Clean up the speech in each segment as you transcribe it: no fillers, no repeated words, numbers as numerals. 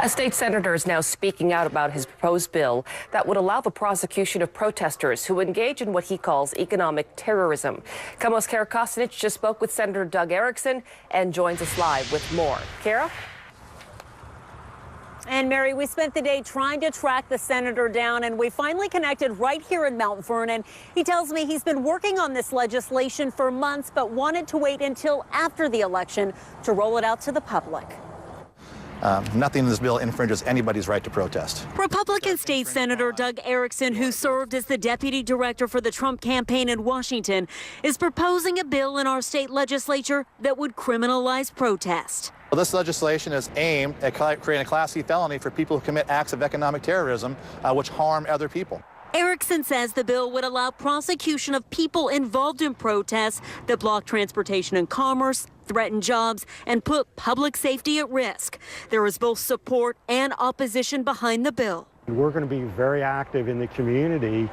A state senator is now speaking out about his proposed bill that would allow the prosecution of protesters who engage in what he calls economic terrorism. KOMO's Kara Kosinic just spoke with Senator Doug Erickson and joins us live with more. Kara? And Mary, we spent the day trying to track the senator down, and we finally connected right here in Mount Vernon. He tells me he's been working on this legislation for months, but wanted to wait until after the election to roll it out to the public. Nothing in this bill infringes anybody's right to protest. Republican State Senator Doug Erickson, who served as the deputy director for the Trump campaign in Washington, is proposing a bill in our state legislature that would criminalize protest. Well, this legislation is aimed at creating a Class C felony for people who commit acts of economic terrorism which harm other people. Erickson says the bill would allow prosecution of people involved in protests that block transportation and commerce, threaten jobs, and put public safety at risk. There is both support and opposition behind the bill. We're going to be very active in the community,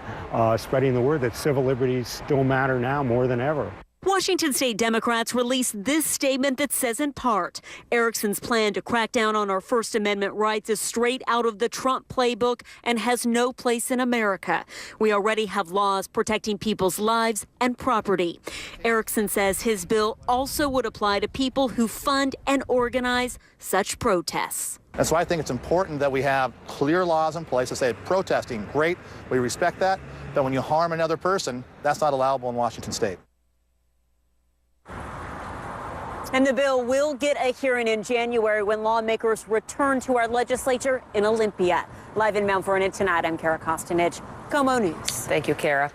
spreading the word that civil liberties still matter now more than ever. Washington State Democrats released this statement that says in part, Erickson's plan to crack down on our First Amendment rights is straight out of the Trump playbook and has no place in America. We already have laws protecting people's lives and property. Erickson says his bill also would apply to people who fund and organize such protests. And so I think it's important that we have clear laws in place to say protesting, great, we respect that, but when you harm another person, that's not allowable in Washington State. And the bill will get a hearing in January when lawmakers return to our legislature in Olympia. Live in Mount Vernon tonight, I'm Kara Kosinic, KOMO News. Thank you, Kara.